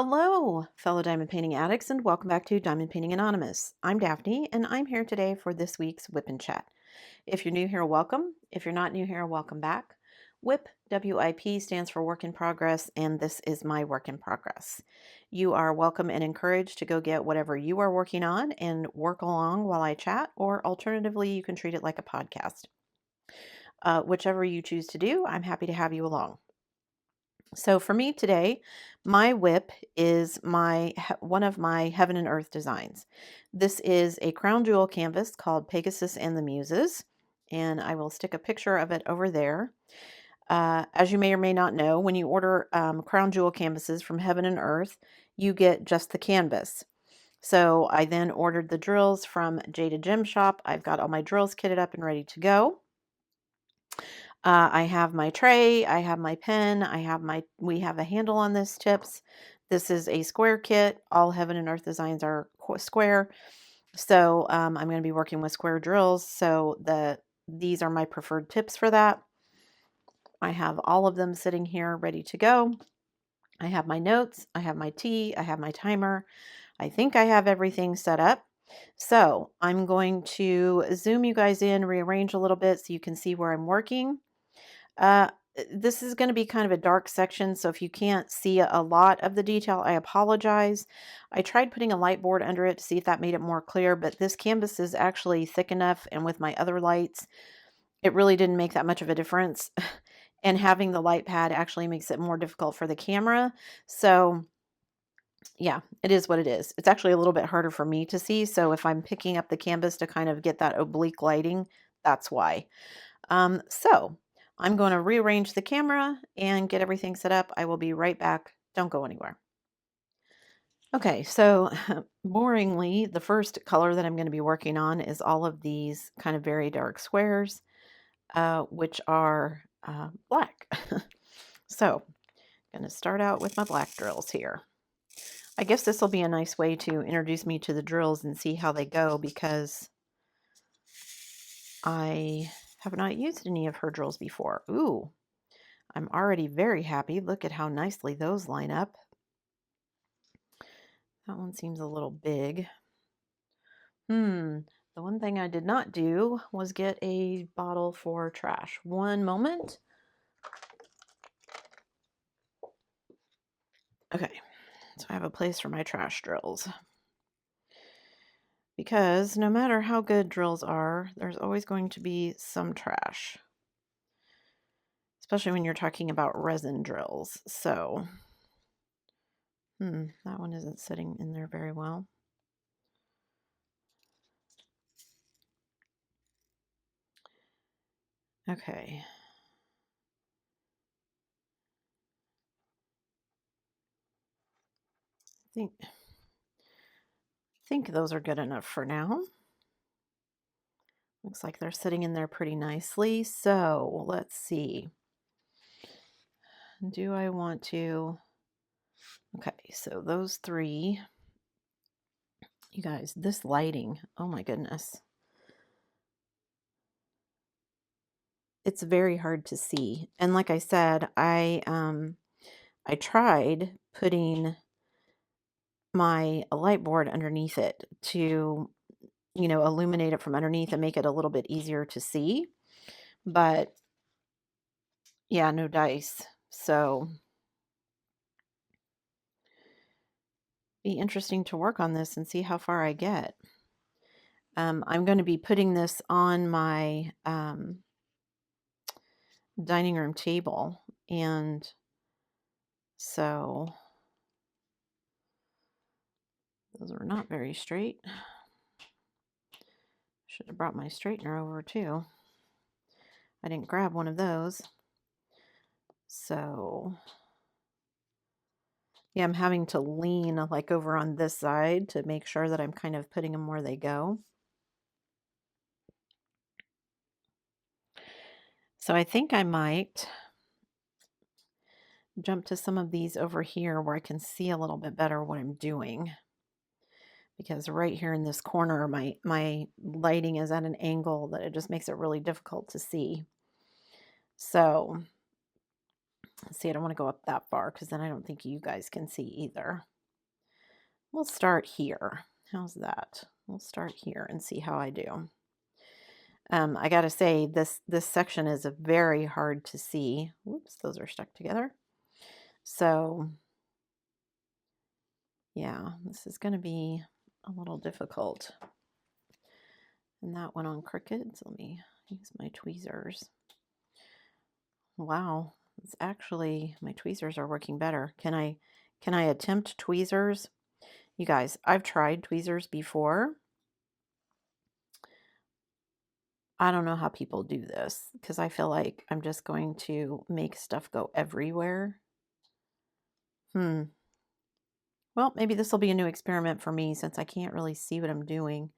Hello, fellow diamond painting addicts, and welcome back to Diamond Painting Anonymous. I'm Daphne, and I'm here today for this week's WIP and Chat. If you're new here, welcome. If you're not new here, welcome back. WIP, W-I-P, stands for Work in Progress, and this is my work in progress. You are welcome and encouraged to go get whatever you are working on and work along while I chat, or alternatively, you can treat it like a podcast. Whichever you choose to do, I'm happy to have you along. So for me today, my WIP is one of my Heaven and Earth designs. This is a crown jewel canvas called Pegasus and the Muses, and I will stick a picture of it over there. As you may or may not know, when you order crown jewel canvases from Heaven and Earth, you get just the canvas. So I then ordered the drills from Jada Gem Shop. I've got all my drills kitted up and ready to go. I have my tray, I have my pen, we have a handle on this tips. This is a square kit. All Heaven and Earth designs are square. So I'm going to be working with square drills. So these are my preferred tips for that. I have all of them sitting here ready to go. I have my notes, I have my tea, I have my timer. I think I have everything set up. So I'm going to zoom you guys in, rearrange a little bit so you can see where I'm working. This is going to be kind of a dark section, so if you can't see a lot of the detail, I apologize. I tried putting a light board under it to see if that made it more clear, but this canvas is actually thick enough, and with my other lights, it really didn't make that much of a difference. And having the light pad actually makes it more difficult for the camera. So yeah, it is what it is. It's actually a little bit harder for me to see, so if I'm picking up the canvas to kind of get that oblique lighting, that's why. So I'm going to rearrange the camera and get everything set up. I will be right back. Don't go anywhere. Okay, so boringly, the first color that I'm going to be working on is all of these kind of very dark squares, which are black. So I'm going to start out with my black drills here. I guess this will be a nice way to introduce me to the drills and see how they go, because I have not used any of her drills before. Ooh, I'm already very happy. Look at how nicely those line up. That one seems a little big. The one thing I did not do was get a bottle for trash. One moment. Okay, so I have a place for my trash drills. Because no matter how good drills are, there's always going to be some trash. Especially when you're talking about resin drills. So, that one isn't sitting in there very well. Okay. I think those are good enough for now. Looks like they're sitting in there pretty nicely. So let's see. Do I want to? Okay, so those three. You guys, this lighting, oh my goodness. It's very hard to see. And like I said, I tried putting my light board underneath it to, illuminate it from underneath and make it a little bit easier to see. But yeah, no dice. So be interesting to work on this and see how far I get. I'm going to be putting this on my dining room table, and so those are not very straight. Should have brought my straightener over too. I didn't grab one of those. So yeah, I'm having to lean like over on this side to make sure that I'm kind of putting them where they go. So I think I might jump to some of these over here where I can see a little bit better what I'm doing. Because right here in this corner, my lighting is at an angle that it just makes it really difficult to see. So, let's see, I don't want to go up that far because then I don't think you guys can see either. We'll start here. How's that? We'll start here and see how I do. I gotta say, this section is very hard to see. Whoops, those are stuck together. So yeah, this is gonna be a little difficult. And that went on crooked, so let me use my tweezers. Wow, it's actually, my tweezers are working better. Can I attempt tweezers? You guys, I've tried tweezers before. I don't know how people do this because I feel like I'm just going to make stuff go everywhere. Well, maybe this will be a new experiment for me since I can't really see what I'm doing.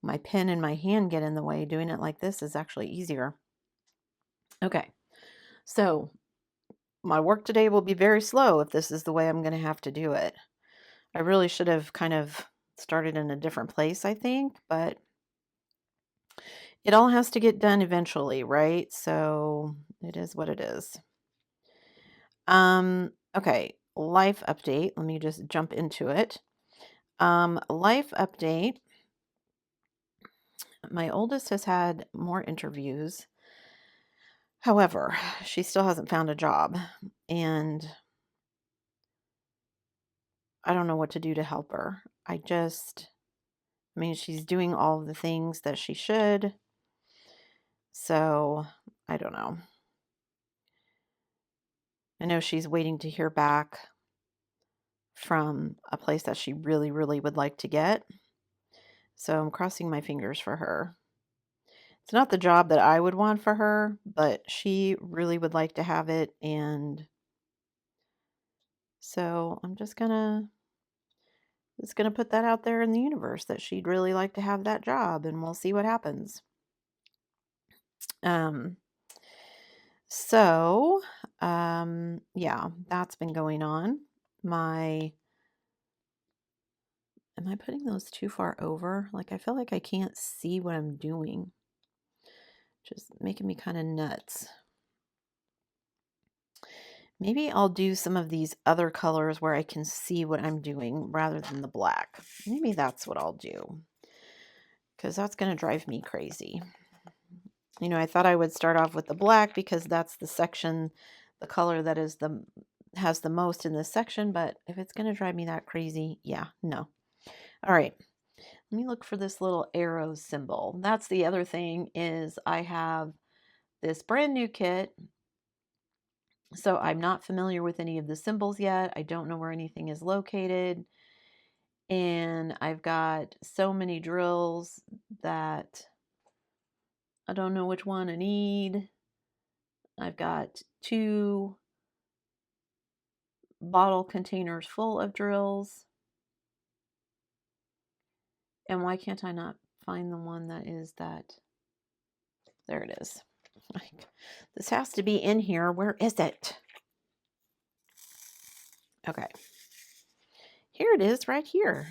My pen and my hand get in the way. Doing it like this is actually easier. Okay, so my work today will be very slow if this is the way I'm going to have to do it. I really should have kind of started in a different place, I think, but it all has to get done eventually, right? So it is what it is. Okay, life update. Let me just jump into it. Life update. My oldest has had more interviews. However, she still hasn't found a job, and I don't know what to do to help her. I mean, she's doing all of the things that she should. So, I don't know. I know she's waiting to hear back from a place that she really, really would like to get. So, I'm crossing my fingers for her. It's not the job that I would want for her, but she really would like to have it, and so I'm just gonna put that out there in the universe that she'd really like to have that job, and we'll see what happens. So, yeah, that's been going on. Am I putting those too far over? Like, I feel like I can't see what I'm doing. Just making me kind of nuts. Maybe I'll do some of these other colors where I can see what I'm doing rather than the black. Maybe that's what I'll do, because that's going to drive me crazy. You know, I thought I would start off with the black because that's the section, the color that has the most in this section, but if it's going to drive me that crazy, yeah, no. All right. Let me look for this little arrow symbol. That's the other thing, is I have this brand new kit, so I'm not familiar with any of the symbols yet. I don't know where anything is located. And I've got so many drills that I don't know which one I need. I've got 2 bottle containers full of drills. And why can't I not find the one that is that? There it is. This has to be in here. Where is it? Okay. Here it is, right here.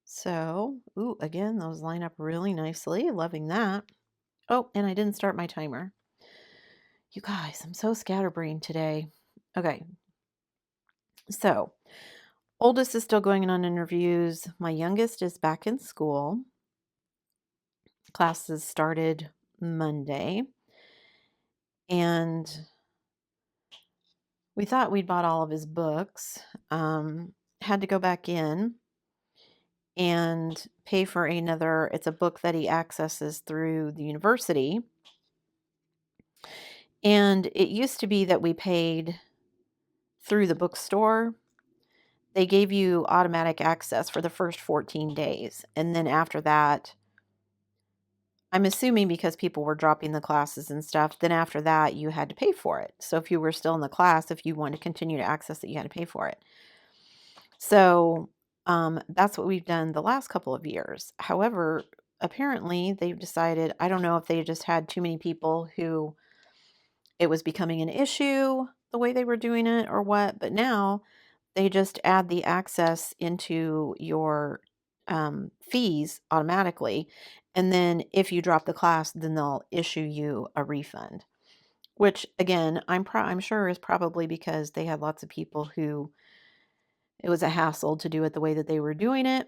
So, ooh, again, those line up really nicely. Loving that. Oh, and I didn't start my timer. You guys, I'm so scatterbrained today. Okay. So, oldest is still going on interviews. My youngest is back in school. Classes started Monday. And we thought we'd bought all of his books. Had to go back in and pay for another. It's a book that he accesses through the university. And it used to be that we paid through the bookstore. They gave you automatic access for the first 14 days. And then after that, I'm assuming because people were dropping the classes and stuff, then after that, you had to pay for it. So if you were still in the class, if you wanted to continue to access it, you had to pay for it. So that's what we've done the last couple of years. However, apparently they've decided, I don't know if they just had too many people who it was becoming an issue the way they were doing it or what, but now they just add the access into your fees automatically. And then if you drop the class, then they'll issue you a refund, which again, I'm sure is probably because they had lots of people who it was a hassle to do it the way that they were doing it.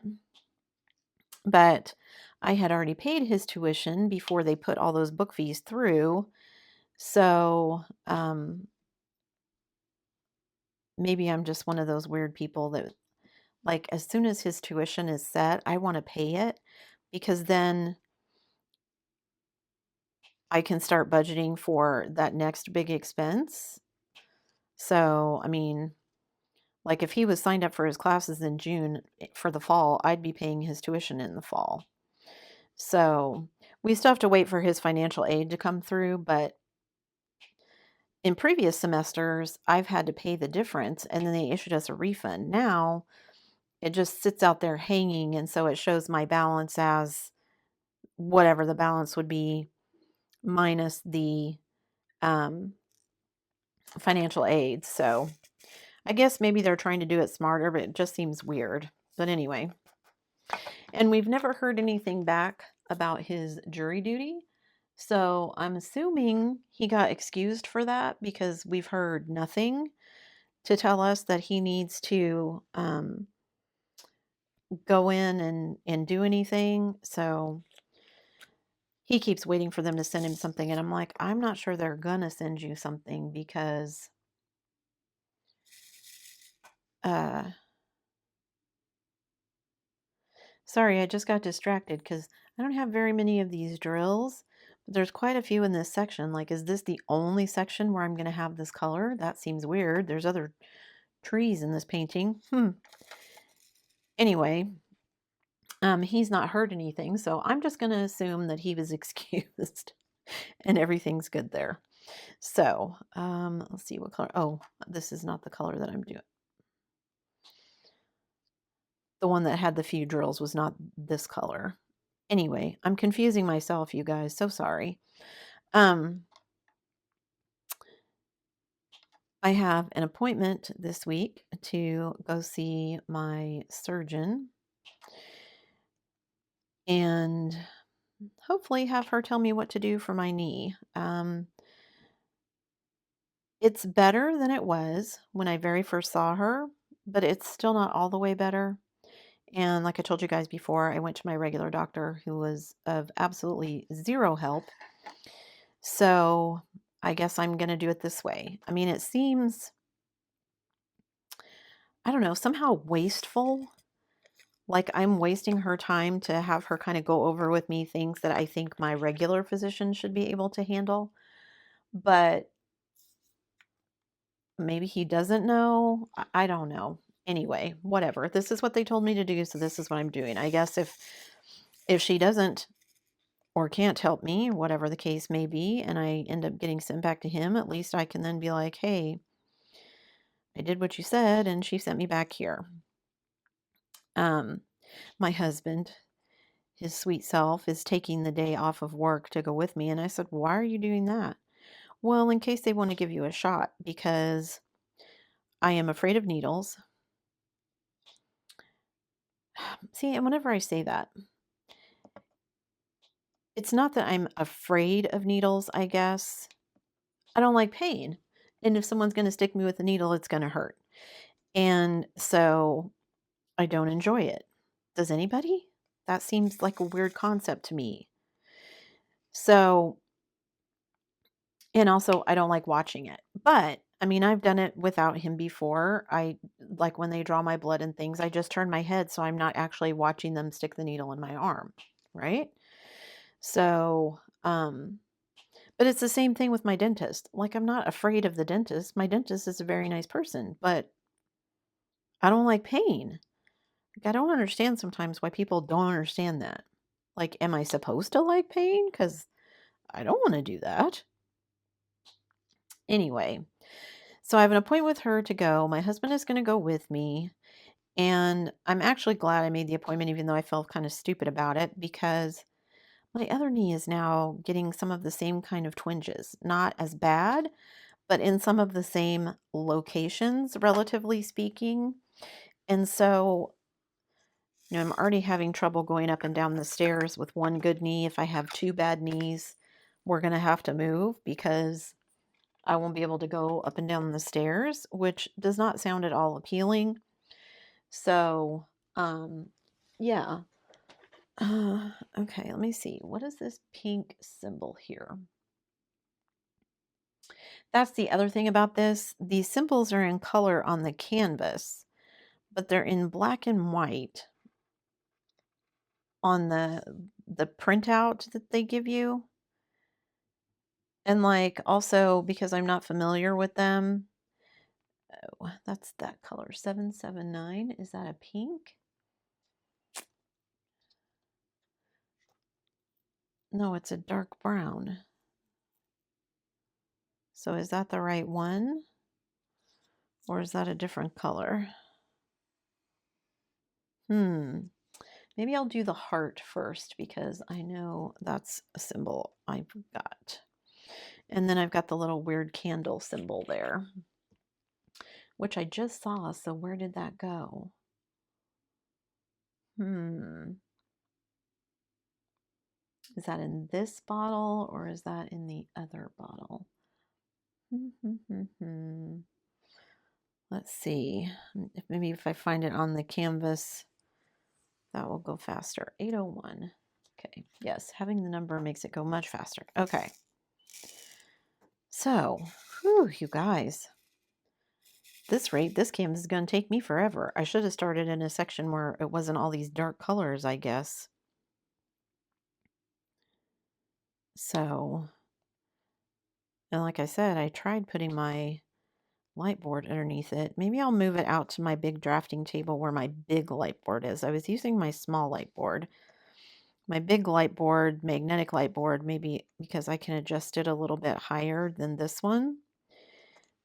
But I had already paid his tuition before they put all those book fees through. So maybe I'm just one of those weird people that, like, as soon as his tuition is set, I want to pay it because then I can start budgeting for that next big expense. So, I mean, like if he was signed up for his classes in June for the fall, I'd be paying his tuition in the fall. So we still have to wait for his financial aid to come through, but in previous semesters, I've had to pay the difference and then they issued us a refund. Now it just sits out there hanging, and so it shows my balance as whatever the balance would be minus the financial aid. So I guess maybe they're trying to do it smarter, but it just seems weird. But anyway, and we've never heard anything back about his jury duty. So I'm assuming he got excused for that because we've heard nothing to tell us that he needs to go in and do anything. So he keeps waiting for them to send him something. And I'm like, I'm not sure they're going to send you something because sorry, I just got distracted because I don't have very many of these drills, but there's quite a few in this section. Like, is this the only section where I'm going to have this color? That seems weird. There's other trees in this painting. Anyway, he's not heard anything, so I'm just going to assume that he was excused and everything's good there. So, let's see what color. Oh, this is not the color that I'm doing. The one that had the few drills was not this color. Anyway, I'm confusing myself, you guys. So sorry. I have an appointment this week to go see my surgeon and hopefully have her tell me what to do for my knee. It's better than it was when I very first saw her, but it's still not all the way better. And like I told you guys before, I went to my regular doctor who was of absolutely zero help. So I guess I'm going to do it this way. I mean, it seems, I don't know, somehow wasteful. Like I'm wasting her time to have her kind of go over with me things that I think my regular physician should be able to handle. But maybe he doesn't know. I don't know. Anyway, whatever. This is what they told me to do, so this is what I'm doing. I guess if she doesn't or can't help me, whatever the case may be, and I end up getting sent back to him, at least I can then be like, hey, I did what you said, and she sent me back here. My husband, his sweet self, is taking the day off of work to go with me, and I said, why are you doing that? Well, in case they want to give you a shot, because I am afraid of needles. See, and whenever I say that, it's not that I'm afraid of needles, I guess. I don't like pain. And if someone's going to stick me with a needle, it's going to hurt. And so I don't enjoy it. Does anybody? That seems like a weird concept to me. So, and also I don't like watching it. But I mean, I've done it without him before. I like when they draw my blood and things, I just turn my head so I'm not actually watching them stick the needle in my arm, right? So, but it's the same thing with my dentist. Like, I'm not afraid of the dentist. My dentist is a very nice person, but I don't like pain. Like, I don't understand sometimes why people don't understand that. Like, am I supposed to like pain? Because I don't want to do that. Anyway, so I have an appointment with her to go. My husband is going to go with me. And I'm actually glad I made the appointment, even though I felt kind of stupid about it, because my other knee is now getting some of the same kind of twinges. Not as bad, but in some of the same locations, relatively speaking. And so, I'm already having trouble going up and down the stairs with one good knee. If I have two bad knees, we're going to have to move because I won't be able to go up and down the stairs, which does not sound at all appealing. So, yeah. Okay, let me see. What is this pink symbol here? That's the other thing about this. These symbols are in color on the canvas, but they're in black and white on the printout that they give you. And like also because I'm not familiar with them. Oh, that's that color 779. Is that a pink? No, it's a dark brown. So is that the right one? Or is that a different color? Maybe I'll do the heart first because I know that's a symbol I've got. And then I've got the little weird candle symbol there, which I just saw. So where did that go? Is that in this bottle or is that in the other bottle? Let's see. Maybe if I find it on the canvas, that will go faster. 801. Okay. Yes, having the number makes it go much faster. Okay. So, whew, you guys. This rate, this canvas is going to take me forever. I should have started in a section where it wasn't all these dark colors, I guess. So, and like I said, I tried putting my light board underneath it. Maybe I'll move it out to my big drafting table where my big light board is. I was using my small light board. My big light board, magnetic light board, maybe because I can adjust it a little bit higher than this one.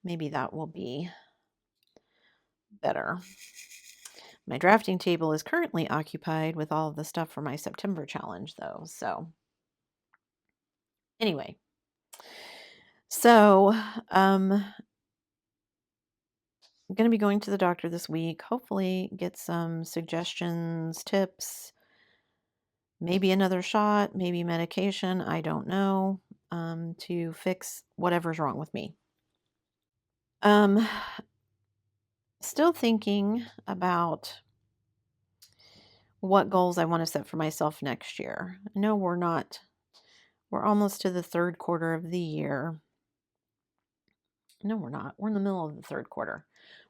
Maybe that will be better. My drafting table is currently occupied with all of the stuff for my September challenge, though. So, anyway. So, I'm going to be going to the doctor this week. Hopefully, get some suggestions, tips, maybe another shot, maybe medication. I don't know, to fix whatever's wrong with me. Still thinking about what goals I want to set for myself next year. I know we're almost to the third quarter of the year. No, we're not. We're in the middle of the third quarter.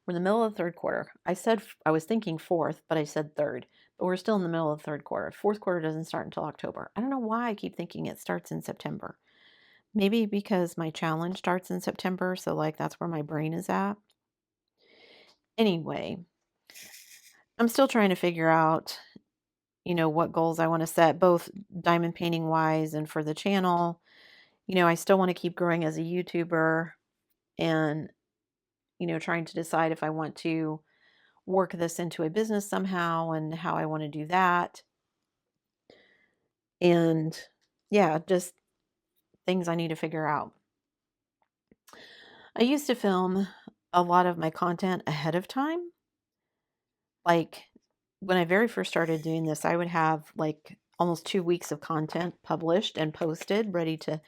We're in the middle of the third quarter. I said I was thinking fourth, but I said third. But we're still in the middle of the third quarter. Fourth quarter doesn't start until October. I don't know why I keep thinking it starts in September. Maybe because my challenge starts in September, so like that's where my brain is at. Anyway, I'm still trying to figure out, what goals I want to set, both diamond painting wise and for the channel. I still want to keep growing as a YouTuber and, trying to decide if I want to work this into a business somehow and how I want to do that. And yeah, just things I need to figure out. I used to film a lot of my content ahead of time. Like when I very first started doing this, I would have like almost 2 weeks of content published and posted, ready to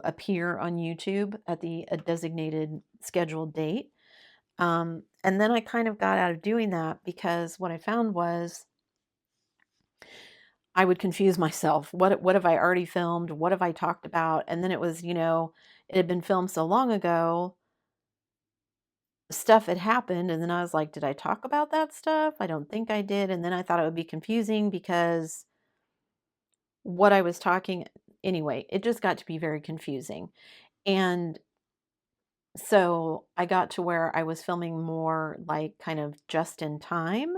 appear on YouTube at the designated scheduled date. And then I kind of got out of doing that because what I found was I would confuse myself. What have I already filmed? What have I talked about? And then it was, it had been filmed so long ago, stuff had happened, and then I was like, did I talk about that stuff? I don't think I did. And then I thought it would be confusing because what I was talking, anyway, it just got to be very confusing. And so I got to where I was filming more like kind of just in time.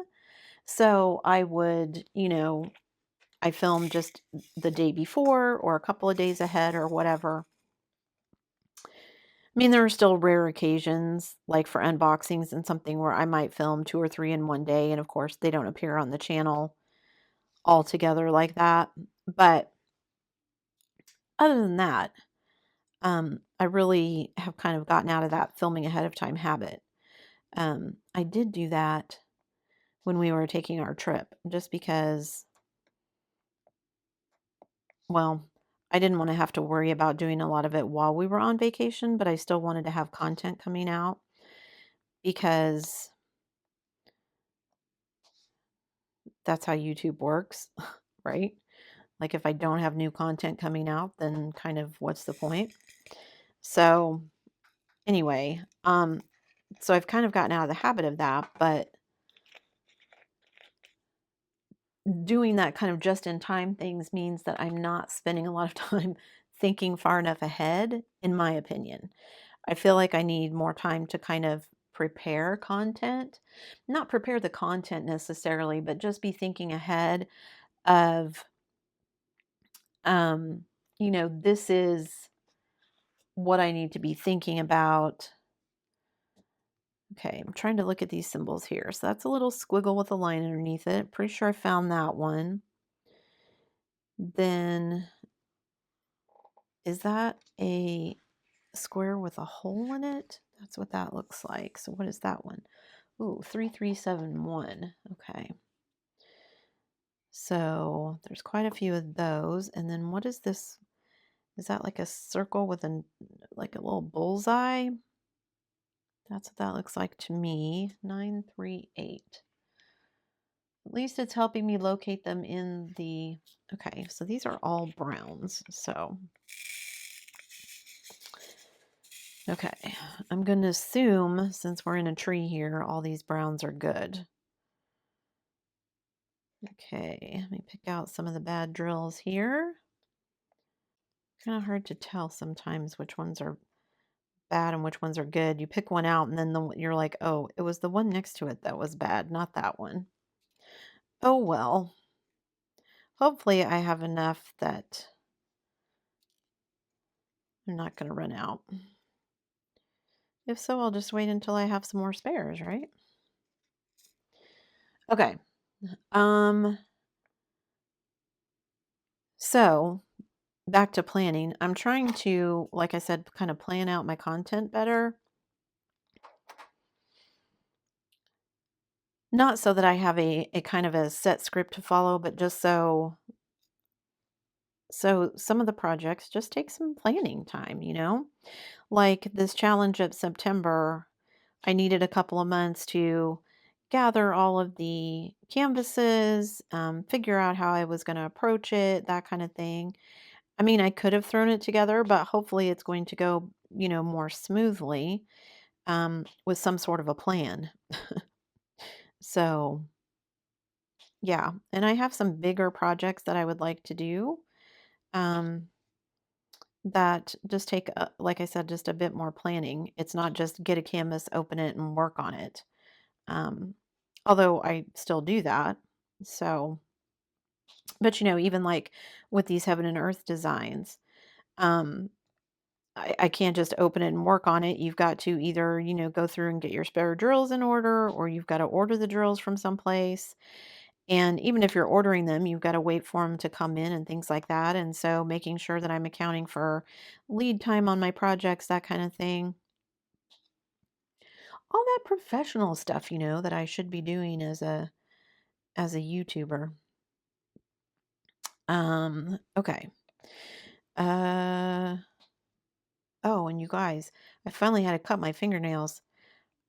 So I would, I filmed just the day before or a couple of days ahead or whatever. I mean, there are still rare occasions, like for unboxings and something where I might film 2 or 3 in one day. And of course, they don't appear on the channel all together like that. But other than that, I really have kind of gotten out of that filming ahead of time habit. I did do that when we were taking our trip, just because, well, I didn't want to have to worry about doing a lot of it while we were on vacation, but I still wanted to have content coming out because that's how YouTube works, right? Like if I don't have new content coming out, then kind of what's the point? So anyway, so I've kind of gotten out of the habit of that, but doing that kind of just in time things means that I'm not spending a lot of time thinking far enough ahead, in my opinion. I feel like I need more time to kind of prepare content, not prepare the content necessarily, but just be thinking ahead of, um, this is what I need to be thinking about. Okay, I'm trying to look at these symbols here. So that's a little squiggle with a line underneath it. Pretty sure I found that one. Then is that a square with a hole in it? That's what that looks like. So what is that one? Ooh, 3371. Okay. So there's quite a few of those. And then what is this? Is that like a circle with like a little bullseye? That's what that looks like to me. 938. At least it's helping me locate them in the, okay, so these are all browns. So, okay, I'm going to assume since we're in a tree here, all these browns are good. Okay, let me pick out some of the bad drills here. Kind of hard to tell sometimes which ones are bad and which ones are good. You pick one out and then you're like, oh, it was the one next to it that was bad, not that one. Oh, well. Hopefully I have enough that I'm not going to run out. If so, I'll just wait until I have some more spares, right? Okay. So back to planning. I'm trying to, like I said, kind of plan out my content better. Not so that I have a kind of a set script to follow, but just so some of the projects just take some planning time, Like this challenge of September, I needed a couple of months to gather all of the canvases, figure out how I was going to approach it, that kind of thing. I mean, I could have thrown it together, but hopefully it's going to go, more smoothly, with some sort of a plan. So, yeah. And I have some bigger projects that I would like to do, um, that just take, like I said, just a bit more planning. It's not just get a canvas, open it, and work on it. Um, Although I still do that. So, but even like with these heaven and earth designs, um, I can't just open it and work on it. You've got to either, go through and get your spare drills in order, or you've got to order the drills from someplace. And even if you're ordering them, you've got to wait for them to come in and things like that. And so making sure that I'm accounting for lead time on my projects, that kind of thing. All that professional stuff, that I should be doing as a YouTuber. Okay. Uh oh, and you guys, I finally had to cut my fingernails.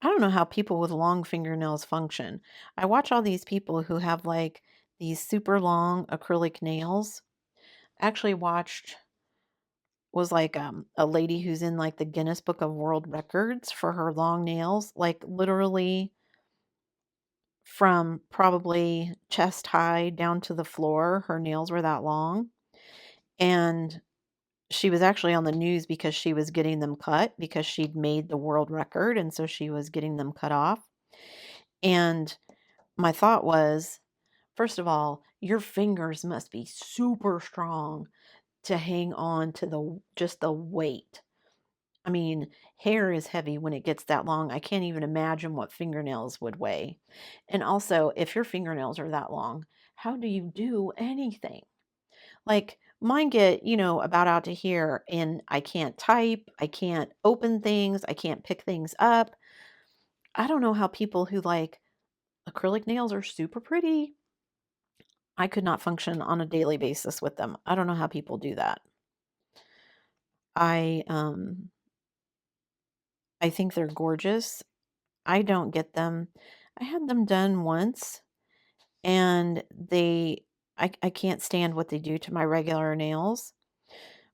I don't know how people with long fingernails function. I watch all these people who have like these super long acrylic nails. Actually watched was like a lady who's in like the Guinness Book of World Records for her long nails, like literally from probably chest high down to the floor. Her nails were that long. And she was actually on the news because she was getting them cut because she'd made the world record. And so she was getting them cut off. And my thought was, first of all, your fingers must be super strong to hang on to just the weight. I mean, hair is heavy when it gets that long. I can't even imagine what fingernails would weigh. And also, if your fingernails are that long, how do you do anything? Like mine get, about out to here and I can't type, I can't open things, I can't pick things up. I don't know how people who like acrylic nails are super pretty. I could not function on a daily basis with them. I don't know how people do that. I um I think they're gorgeous. I don't get them. I had them done once and I can't stand what they do to my regular nails.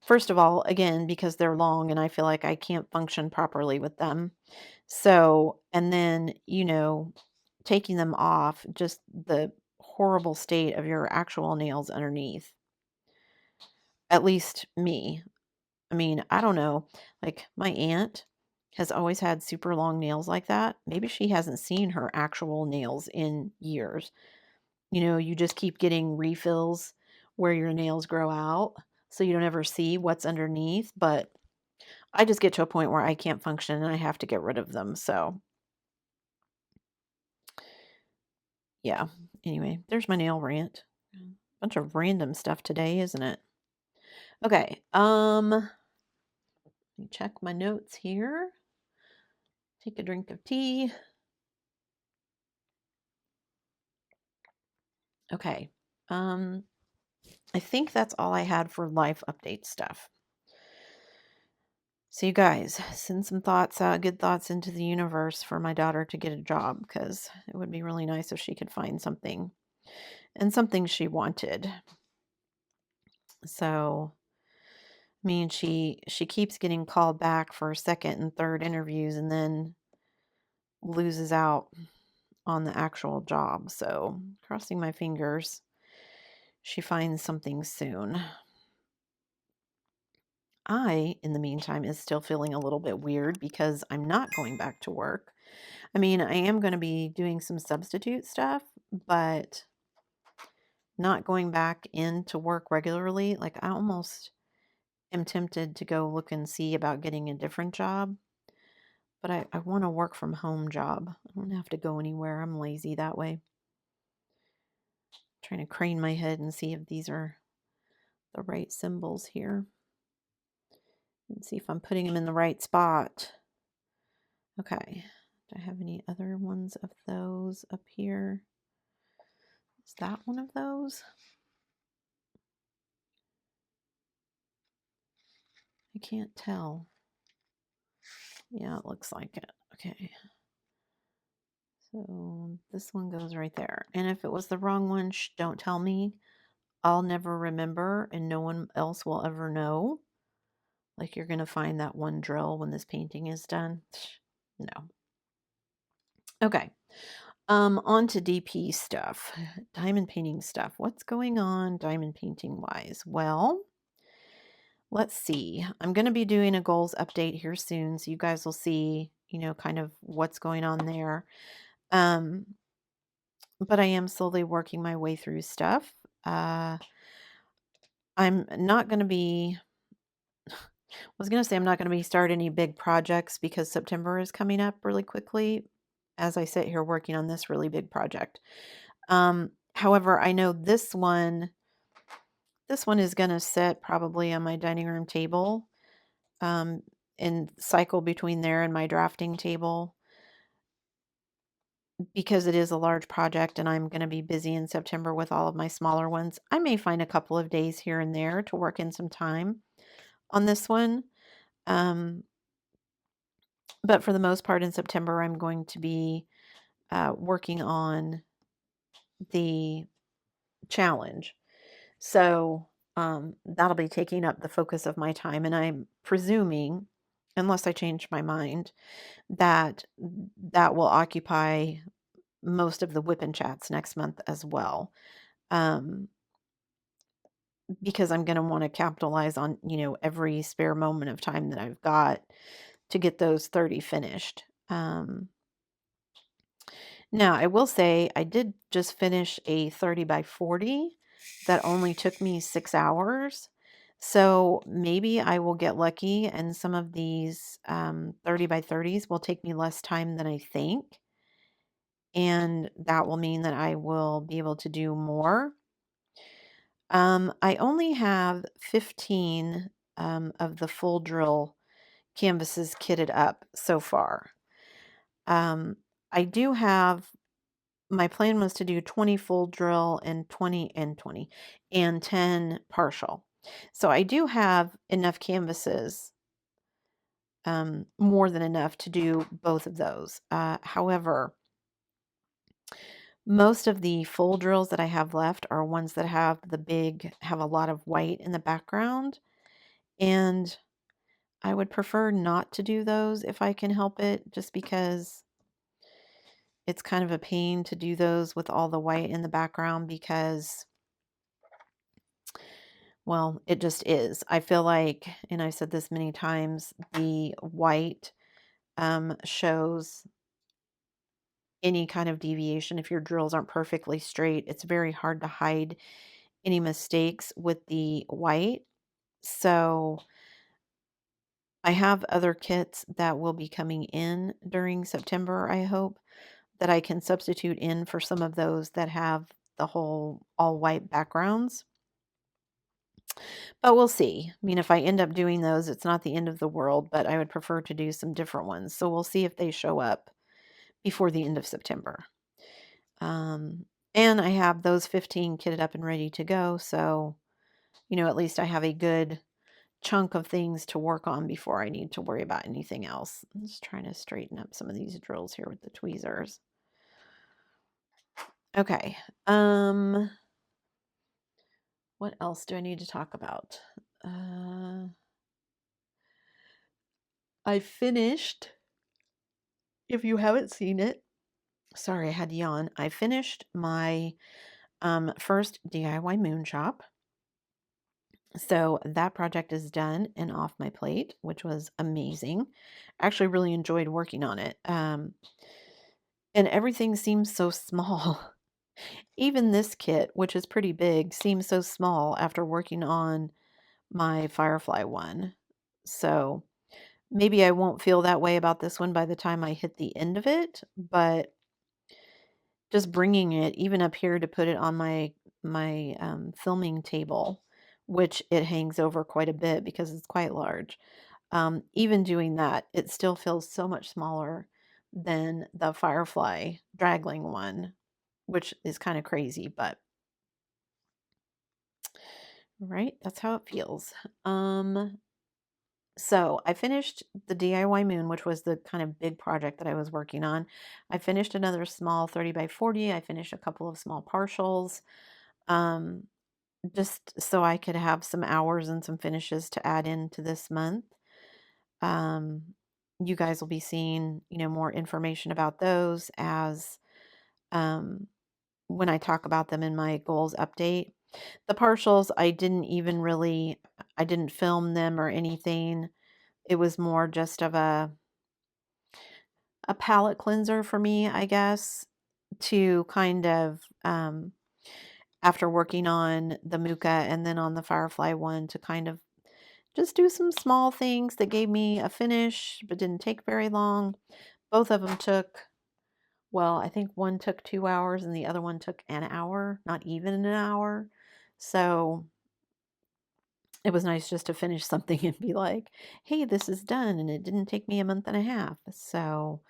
First of all, again, because they're long and I feel like I can't function properly with them. So, and then, taking them off, just the horrible state of your actual nails underneath. At least me. I mean, I don't know. Like my aunt has always had super long nails like that. Maybe she hasn't seen her actual nails in years. You just keep getting refills where your nails grow out, so you don't ever see what's underneath. But I just get to a point where I can't function and I have to get rid of them. So, yeah. Anyway, there's my nail rant. Bunch of random stuff today, isn't it? Okay. Let me check my notes here. Take a drink of tea. Okay. I think that's all I had for life update stuff. So you guys, send some thoughts, good thoughts into the universe for my daughter to get a job, because it would be really nice if she could find something and something she wanted. So, I mean, she keeps getting called back for second and third interviews and then loses out on the actual job. So, crossing my fingers, she finds something soon. I, in the meantime, is still feeling a little bit weird because I'm not going back to work. I mean, I am going to be doing some substitute stuff, but not going back into work regularly. Like, I almost am tempted to go look and see about getting a different job, but I want a work from home job. I don't have to go anywhere. I'm lazy that way. Trying to crane my head and see if these are the right symbols here and see if I'm putting them in the right spot. Okay. Do I have any other ones of those up here? Is that one of those? I can't tell. Yeah, it looks like it. Okay. So this one goes right there. And if it was the wrong one, don't tell me. I'll never remember and no one else will ever know. Like you're going to find that one drill when this painting is done. No. Okay. On to DP stuff. Diamond painting stuff. What's going on diamond painting wise? Well, let's see. I'm going to be doing a goals update here soon, so you guys will see, kind of what's going on there. But I am slowly working my way through stuff. I'm not going to be, I was going to say I'm not going to be starting any big projects because September is coming up really quickly as I sit here working on this really big project. However, I know this one is going to sit probably on my dining room table, and cycle between there and my drafting table because it is a large project and I'm going to be busy in September with all of my smaller ones. I may find a couple of days here and there to work in some time on this one. But for the most part in September, I'm going to be working on the challenge. So that'll be taking up the focus of my time. And I'm presuming, unless I change my mind, that will occupy most of the WIP and chats next month as well. Because I'm going to want to capitalize on, every spare moment of time that I've got to get those 30 finished. Now, I will say I did just finish a 30 by 40 that only took me 6 hours. So maybe I will get lucky and some of these 30 by 30s will take me less time than I think. And that will mean that I will be able to do more. I only have 15 of the full drill canvases kitted up so far. I do have, my plan was to do 20 full drill and 20 and 10 partial. So I do have enough canvases, more than enough to do both of those. However, Most of the full drills that I have left are ones that have a lot of white in the background, and I would prefer not to do those if I can help it, just because it's kind of a pain to do those with all the white in the background because, well, it just is. I feel like, and I've said this many times, the white shows any kind of deviation. If your drills aren't perfectly straight, it's very hard to hide any mistakes with the white. So I have other kits that will be coming in during September, I hope, that I can substitute in for some of those that have the whole all white backgrounds. But we'll see. I mean, if I end up doing those, it's not the end of the world, but I would prefer to do some different ones. So we'll see if they show up before the end of September. Um, and I have those 15 kitted up and ready to go. So, at least I have a good chunk of things to work on before I need to worry about anything else. I'm just trying to straighten up some of these drills here with the tweezers. Okay. What else do I need to talk about? I finished, if you haven't seen it, sorry, I had to yawn. I finished my first DIY moon shop. So that project is done and off my plate, which was amazing. Actually really enjoyed working on it. And everything seems so small. Even this kit, which is pretty big, seems so small after working on my Firefly one. So maybe I won't feel that way about this one by the time I hit the end of it, but just bringing it even up here to put it on my filming table, which it hangs over quite a bit because it's quite large. Even doing that, it still feels so much smaller than the Firefly Dragling one, which is kind of crazy, but right, that's how it feels. So I finished the DIY moon, which was the kind of big project that I was working on. I finished another small 30 by 40. I finished a couple of small partials, um, just so I could have some hours and some finishes to add into this month. Um, you guys will be seeing, more information about those as um, when I talk about them in my goals update. The partials, I didn't film them or anything. It was more just of a palette cleanser for me, I guess, to kind of, after working on the Muka and then on the Firefly one, to kind of just do some small things that gave me a finish, but didn't take very long. Both of them took, well, I think one took 2 hours and the other one took an hour, not even an hour. So it was nice just to finish something and be like, hey, this is done. And it didn't take me a month and a half. So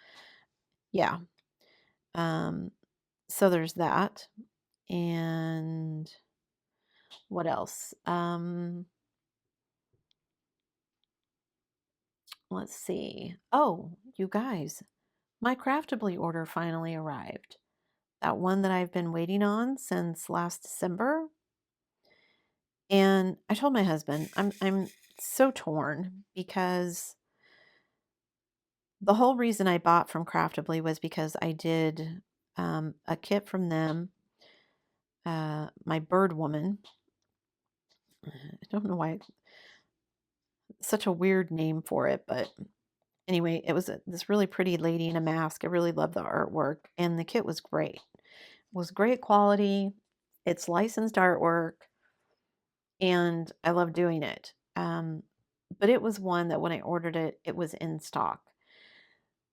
yeah. Um, so there's that. And what else? Let's see. Oh, you guys, my Craftably order finally arrived. That one that I've been waiting on since last December. And I told my husband, I'm so torn because the whole reason I bought from Craftably was because I did a kit from them, my bird woman. I don't know why, such a weird name for it, but anyway, it was this really pretty lady in a mask. I really loved the artwork, and the kit was great. It was great quality. It's licensed artwork, and I love doing it. But it was one that when I ordered it, it was in stock.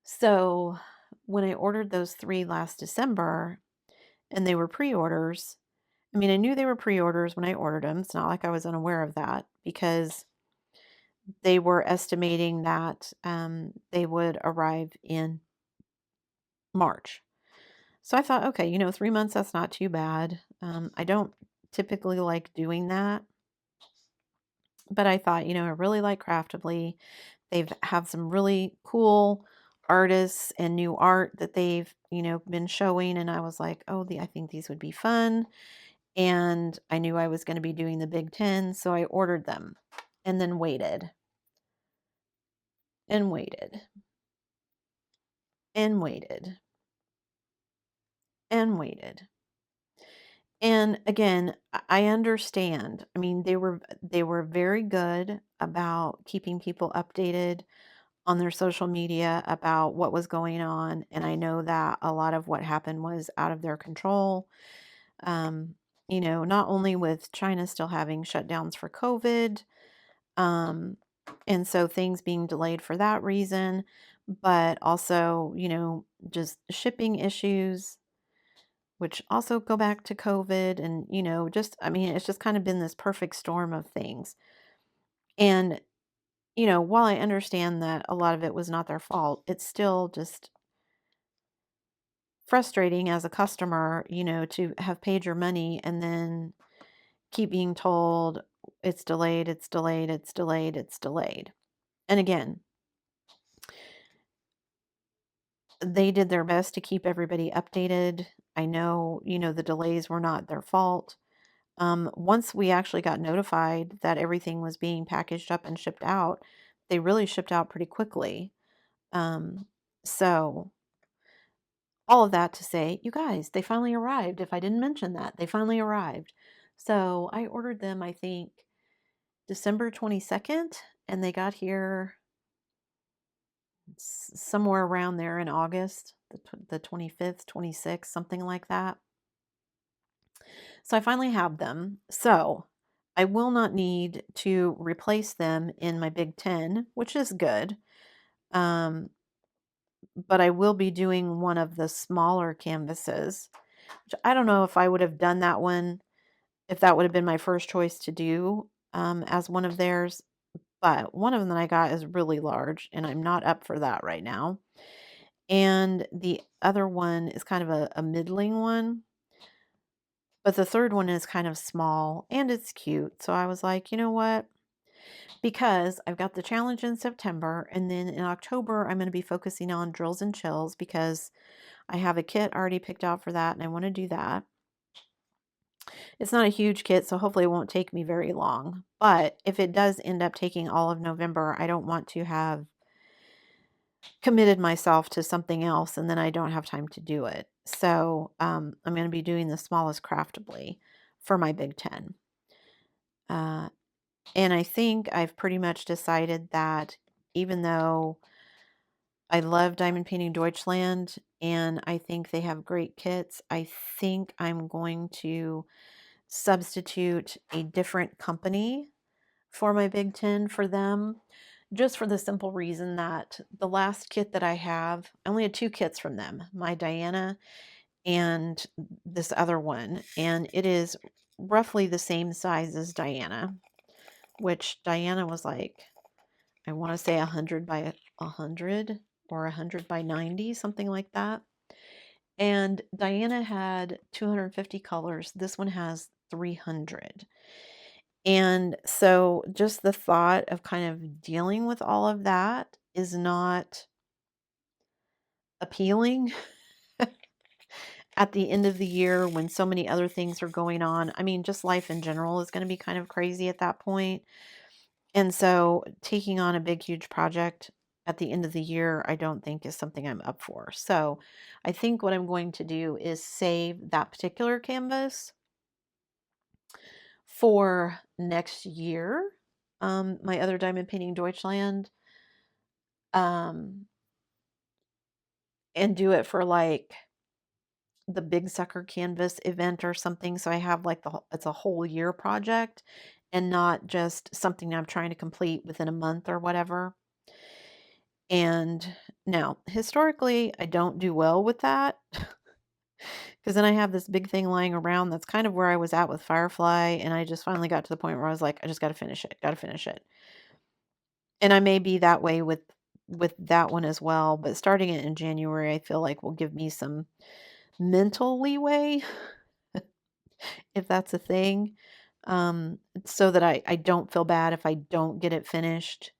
So when I ordered those 3 last December and they were pre-orders, I mean, I knew they were pre-orders when I ordered them. It's not like I was unaware of that because they were estimating that they would arrive in March. So I thought, okay, 3 months, that's not too bad. I don't typically like doing that, but I thought, I really like Craftably. They've have some really cool artists and new art that they've, been showing. And I was like, oh, I think these would be fun. And I knew I was going to be doing the Big 10, so I ordered them and then waited and waited and waited and waited. And again, I understand. I mean, they were very good about keeping people updated on their social media about what was going on, and I know that a lot of what happened was out of their control. Um, not only with China still having shutdowns for COVID, um, and so things being delayed for that reason, but also, just shipping issues, which also go back to COVID. And, just, I mean, it's just kind of been this perfect storm of things. And, while I understand that a lot of it was not their fault, it's still just frustrating as a customer, to have paid your money and then keep being told it's delayed, it's delayed, it's delayed, it's delayed. And again, they did their best to keep everybody updated. I know, the delays were not their fault. Once we actually got notified that everything was being packaged up and shipped out, they really shipped out pretty quickly. So all of that to say, you guys, they finally arrived. If I didn't mention that, they finally arrived. So I ordered them, I think, December 22nd, and they got here somewhere around there in August, the 25th, 26th, something like that. So I finally have them. So I will not need to replace them in my Big 10, which is good. But I will be doing one of the smaller canvases, which I don't know if I would have done that one, if that would have been my first choice to do as one of theirs. But one of them that I got is really large, and I'm not up for that right now. And the other one is kind of a middling one. But the third one is kind of small and it's cute. So I was like, you know what? Because I've got the challenge in September, and then in October, I'm going to be focusing on drills and chills because I have a kit already picked out for that and I want to do that. It's not a huge kit, so hopefully it won't take me very long. But if it does end up taking all of November, I don't want to have committed myself to something else and then I don't have time to do it. So I'm going to be doing the smallest craftably for my Big 10. And I think I've pretty much decided that even though I love Diamond Painting Deutschland and I think they have great kits, I think I'm going to substitute a different company for my Big 10 for them, just for the simple reason that the last kit that I have, I only had 2 kits from them, my Diana and this other one, and it is roughly the same size as Diana, which Diana was like, I want to say 100 by 100 or 100 by 90, something like that. And Diana had 250 colors. This one has 300. And so just the thought of kind of dealing with all of that is not appealing at the end of the year when so many other things are going on. I mean, just life in general is going to be kind of crazy at that point. And so taking on a big, huge project at the end of the year, I don't think is something I'm up for. So I think what I'm going to do is save that particular canvas for next year. My other Diamond Painting Deutschland, um, and do it for like the Big Sucker Canvas event or something. So I have like it's a whole year project and not just something I'm trying to complete within a month or whatever. And now, historically, I don't do well with that because then I have this big thing lying around. That's kind of where I was at with Firefly. And I just finally got to the point where I was like, I just got to finish it, got to finish it. And I may be that way with that one as well. But starting it in January, I feel like will give me some mental leeway, if that's a thing, so that I don't feel bad if I don't get it finished,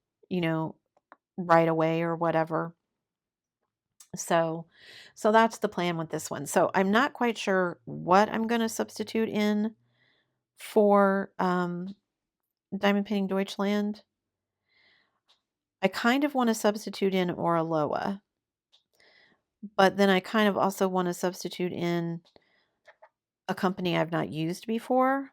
right away or whatever. So that's the plan with this one. So I'm not quite sure what I'm going to substitute in for Diamond Painting Deutschland. I kind of want to substitute in Oraloa, but then I kind of also want to substitute in a company I've not used before.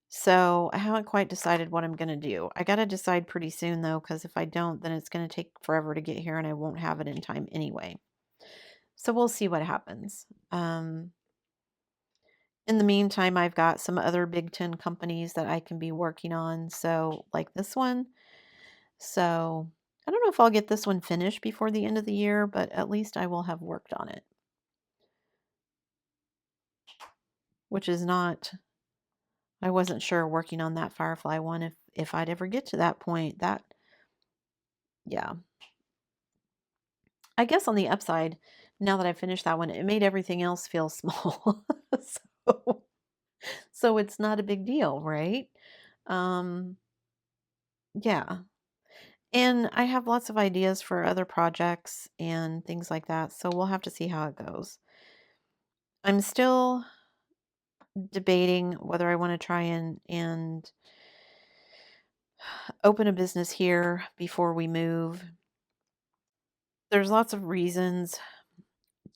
So I haven't quite decided what I'm going to do. I got to decide pretty soon though, because if I don't, then it's going to take forever to get here and I won't have it in time anyway. So we'll see what happens. In the meantime, I've got some other Big Ten companies that I can be working on. So like this one. So I don't know if I'll get this one finished before the end of the year, but at least I will have worked on it. Which is not, I wasn't sure working on that Firefly one if I'd ever get to that point. Yeah. I guess on the upside, now that I finished that one, it made everything else feel small. so, so it's not a big deal, right? Um, yeah. And I have lots of ideas for other projects and things like that. So we'll have to see how it goes. I'm still debating whether I want to try and open a business here before we move. There's lots of reasons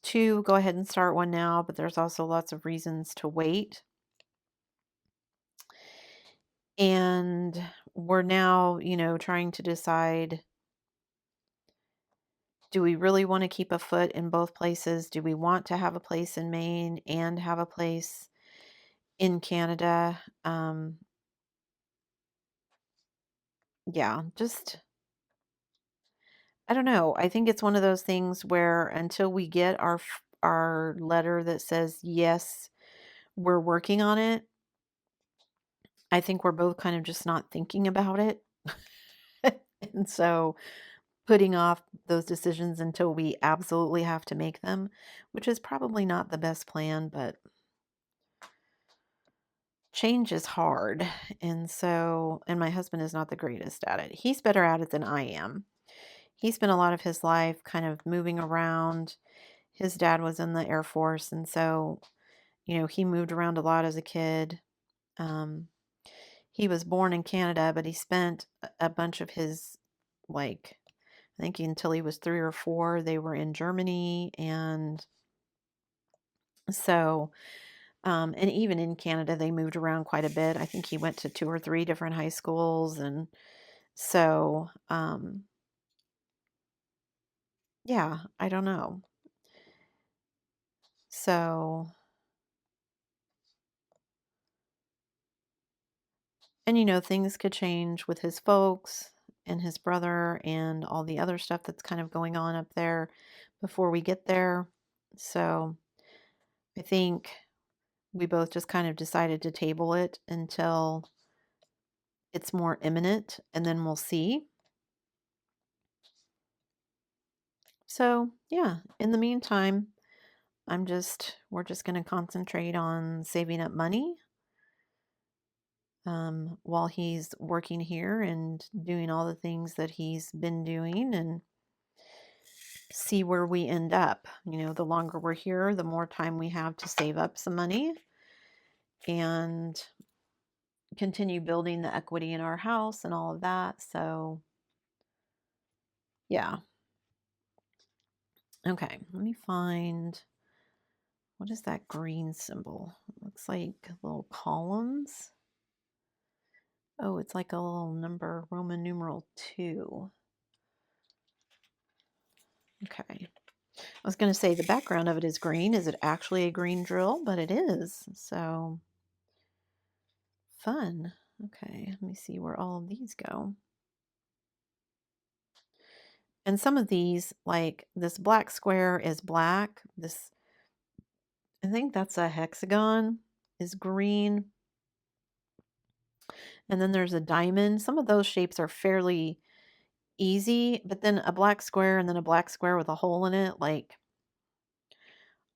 to go ahead and start one now, but there's also lots of reasons to wait. And we're now, trying to decide, do we really want to keep a foot in both places? Do we want to have a place in Maine and have a place in Canada? Yeah, just, I don't know. I think it's one of those things where until we get our letter that says, yes, we're working on it, I think we're both kind of just not thinking about it. And so putting off those decisions until we absolutely have to make them, which is probably not the best plan, but change is hard. And my husband is not the greatest at it. He's better at it than I am. He spent a lot of his life kind of moving around. His dad was in the Air Force, and so, he moved around a lot as a kid. Um, he was born in Canada, but he spent a bunch of his, like, I think until he was 3 or 4, they were in Germany. And so, and even in Canada, they moved around quite a bit. I think he went to 2 or 3 different high schools. And so, yeah, I don't know. So, and things could change with his folks and his brother and all the other stuff that's kind of going on up there before we get there. So, I think we both just kind of decided to table it until it's more imminent, and then we'll see. So, yeah, in the meantime, we're just going to concentrate on saving up money while he's working here and doing all the things that he's been doing, and see where we end up. The longer we're here, the more time we have to save up some money and continue building the equity in our house and all of that. So, yeah. Okay, let me find, what is that green symbol? It looks like little columns. Oh, it's like a little number, Roman numeral 2. Okay. I was going to say the background of it is green. Is it actually a green drill? But it is. So fun. Okay, let me see where all of these go. And some of these, like this black square is black. I think that's a hexagon, is green. And then there's a diamond. Some of those shapes are fairly easy, but then a black square and then a black square with a hole in it, like,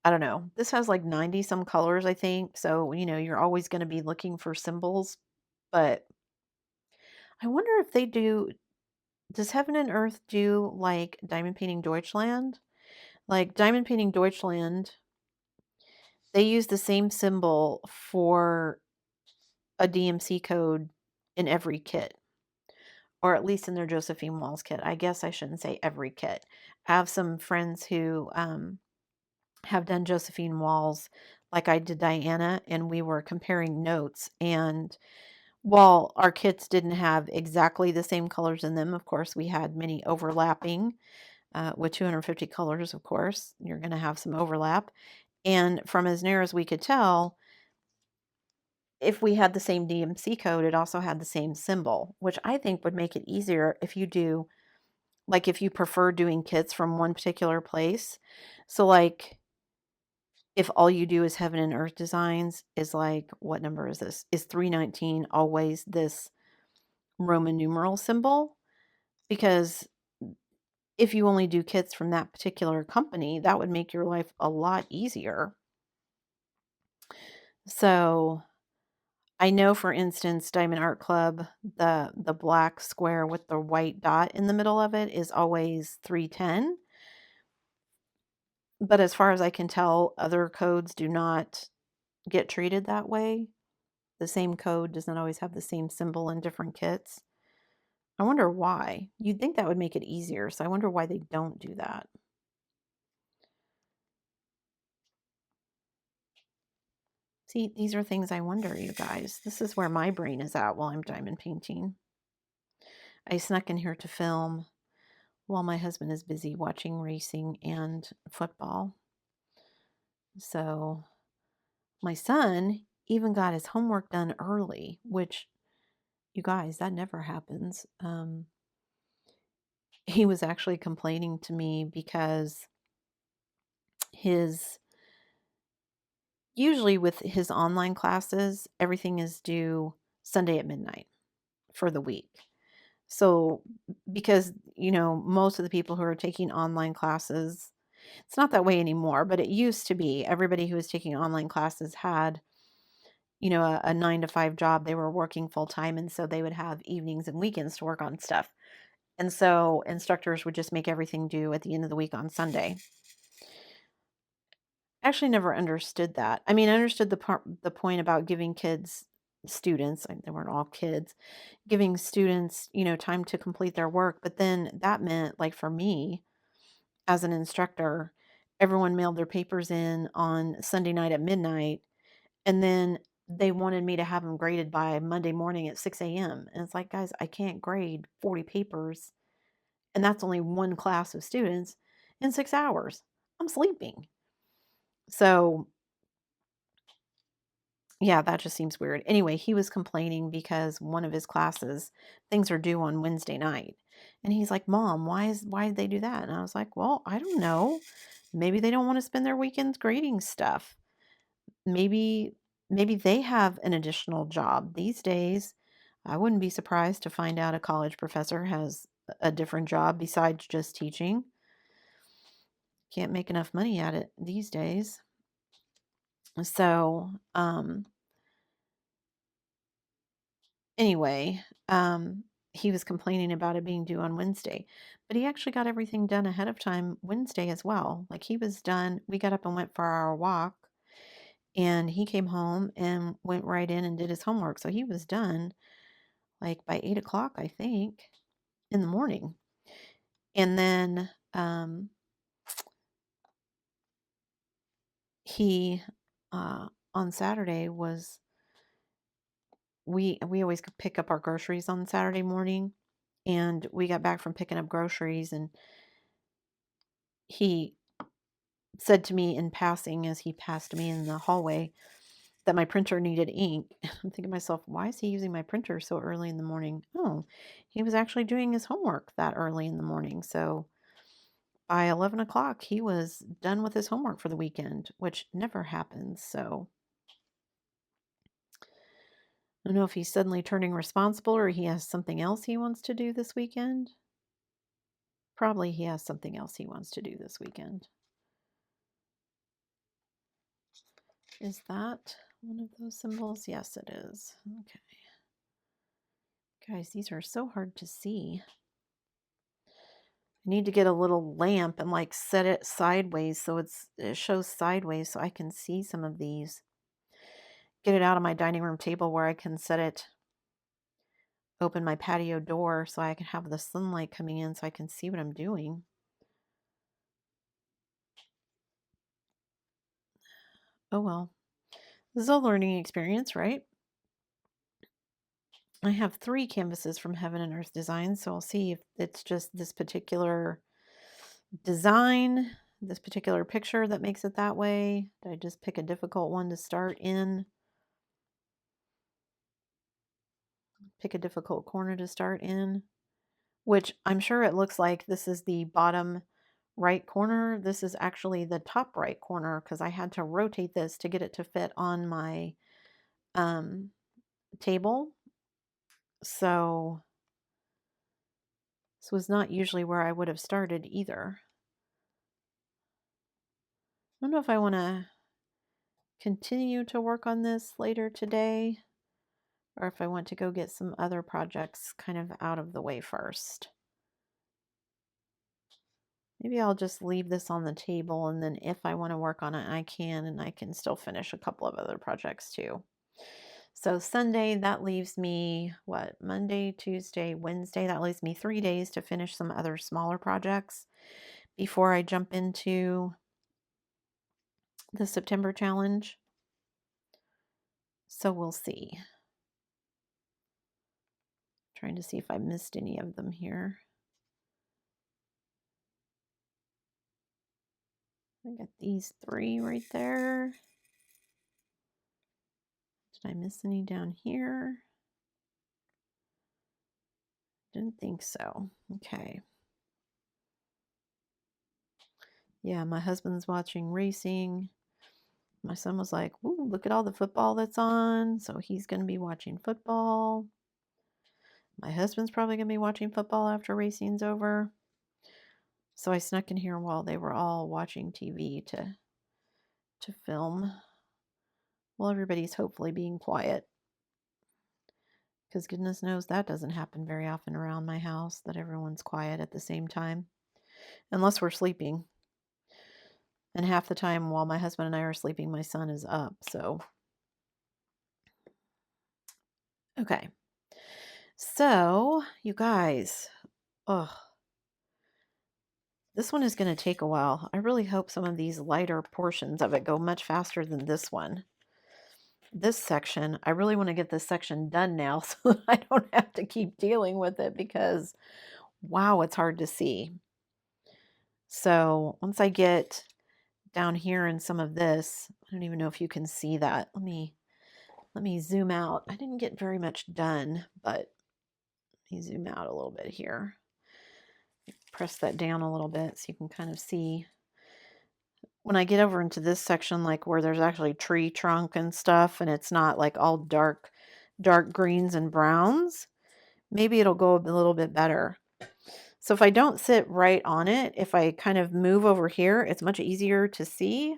I don't know. This has like 90 some colors, I think. So, you're always going to be looking for symbols. But I wonder if they do Does Heaven and Earth do like Diamond Painting Deutschland? Like Diamond Painting Deutschland, they use the same symbol for a DMC code in every kit, or at least in their Josephine Walls kit. I guess I shouldn't say every kit. I have some friends who have done Josephine Walls like I did Diana, and we were comparing notes. And while our kits didn't have exactly the same colors in them, of course, we had many overlapping with 250 colors, of course. You're going to have some overlap. And from as near as we could tell, if we had the same DMC code, it also had the same symbol, which I think would make it easier if you do, like if you prefer doing kits from one particular place. So like if all you do is Heaven and Earth Designs is like, what number is this? Is 319 always this Roman numeral symbol? Because if you only do kits from that particular company, that would make your life a lot easier. So I know, for instance, Diamond Art Club, the black square with the white dot in the middle of it is always 310. But as far as I can tell, other codes do not get treated that way. The same code does not always have the same symbol in different kits. I wonder why. You'd think that would make it easier, so I wonder why they don't do that. See, these are things I wonder, you guys. This is where my brain is at while I'm diamond painting. I snuck in here to film while my husband is busy watching racing and football. So my son even got his homework done early, which, you guys, that never happens. He was actually complaining to me because usually with his online classes, everything is due Sunday at midnight for the week. So because, most of the people who are taking online classes, it's not that way anymore, but it used to be everybody who was taking online classes had, a 9 to 5 job. They were working full time. And so they would have evenings and weekends to work on stuff. And so instructors would just make everything due at the end of the week on Sunday. I actually never understood that. I mean, I understood the point about giving students, they weren't all kids, giving students, time to complete their work. But then that meant, like for me as an instructor, everyone mailed their papers in on Sunday night at midnight. And then they wanted me to have them graded by Monday morning at 6 a.m. And it's like, guys, I can't grade 40 papers. And that's only one class of students in 6 hours. I'm sleeping. So yeah, that just seems weird. Anyway, he was complaining because one of his classes, things are due on Wednesday night. And he's like, Mom, why did they do that? And I was like, well, I don't know. Maybe they don't want to spend their weekends grading stuff. Maybe they have an additional job these days. I wouldn't be surprised to find out a college professor has a different job besides just teaching. Can't make enough money at it these days. So, anyway, he was complaining about it being due on Wednesday, but he actually got everything done ahead of time Wednesday as well. Like he was done. We got up and went for our walk, and he came home and went right in and did his homework. So he was done like by 8 o'clock, I think, in the morning. And then he on Saturday was we always could pick up our groceries on Saturday morning, and we got back from picking up groceries, and he said to me in passing as he passed me in the hallway that my printer needed ink. I'm thinking to myself, why is he using my printer so early in the morning? Oh, he was actually doing his homework that early in the morning. So by 11 o'clock, he was done with his homework for the weekend, which never happens. So I don't know if he's suddenly turning responsible or he has something else he wants to do this weekend. Probably he has something else he wants to do this weekend. Is that one of those symbols? Yes, it is. Okay. Guys, these are so hard to see. I need to get a little lamp and like set it sideways so it shows sideways so I can see some of these. Get it out of my dining room table where I can set it, open my patio door so I can have the sunlight coming in so I can see what I'm doing. Oh well. This is a learning experience, right? I have 3 canvases from Heaven and Earth Designs, so I'll see if it's just this particular design, this particular picture that makes it that way. Did I just pick a difficult one to start in? Pick a difficult corner to start in, which I'm sure it looks like this is the bottom right corner. This is actually the top right corner because I had to rotate this to get it to fit on my table. So this was not usually where I would have started either. I don't know if I want to continue to work on this later today or if I want to go get some other projects kind of out of the way first. Maybe I'll just leave this on the table, and then if I want to work on it, I can, and I can still finish a couple of other projects too. So Sunday, that leaves me, what, Monday, Tuesday, Wednesday, that leaves me 3 days to finish some other smaller projects before I jump into the September challenge. So we'll see. Trying to see if I missed any of them here. I got these 3 right there. Did I miss any down here? Didn't think so. Okay. Yeah, my husband's watching racing. My son was like, "Ooh, look at all the football that's on." So he's going to be watching football. My husband's probably going to be watching football after racing's over. So I snuck in here while they were all watching TV to film. Well, everybody's hopefully being quiet. Because goodness knows that doesn't happen very often around my house, that everyone's quiet at the same time. Unless we're sleeping. And half the time while my husband and I are sleeping, my son is up. So, okay. So, you guys, this one is going to take a while. I really hope some of these lighter portions of it go much faster than this one. This section, I really want to get this section done now so that I don't have to keep dealing with it because, wow, it's hard to see. So once I get down here in some of this, I don't even know if you can see that. Let me zoom out. I didn't get very much done, but let me zoom out a little bit here. Press that down a little bit so you can kind of see. When I get over into this section, like where there's actually tree trunk and stuff, and it's not like all dark greens and browns, maybe it'll go a little bit better. So if I don't sit right on it, if I kind of move over here, it's much easier to see.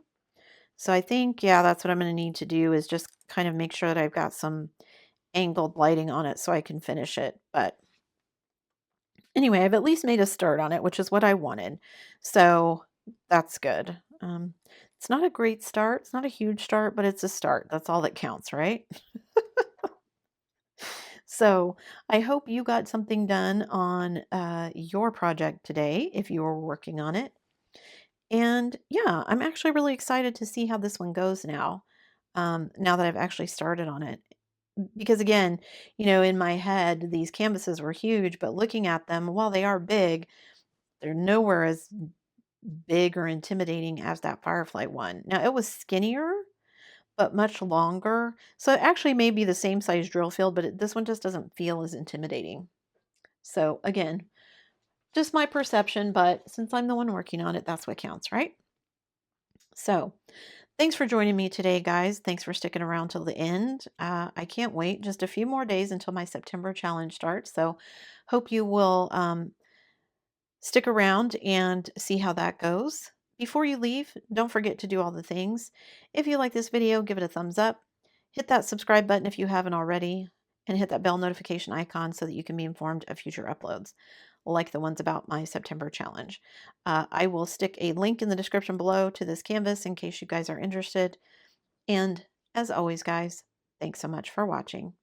So I think, yeah, that's what I'm going to need to do is just kind of make sure that I've got some angled lighting on it so I can finish it. But anyway, I've at least made a start on it, which is what I wanted. So that's good. It's not a great start. It's not a huge start, but it's a start. That's all that counts, right? So I hope you got something done on your project today if you were working on it. And yeah, I'm actually really excited to see how this one goes now, now that I've actually started on it. Because again, you know, in my head, these canvases were huge, but looking at them, while they are big, they're nowhere as big or intimidating as that Firefly one. Now, it was skinnier, but much longer. So it actually may be the same size drill field, but this one just doesn't feel as intimidating. So again, just my perception, but since I'm the one working on it, that's what counts, right? So thanks for joining me today, guys. Thanks for sticking around till the end. I can't wait. Just a few more days until my September challenge starts. So hope you will stick around and see how that goes. Before you leave, don't forget to do all the things. If you like this video, give it a thumbs up. Hit that subscribe button if you haven't already, and hit that bell notification icon so that you can be informed of future uploads. like the ones about my September challenge. I will stick a link in the description below to this canvas in case you guys are interested. And as always, guys, thanks so much for watching.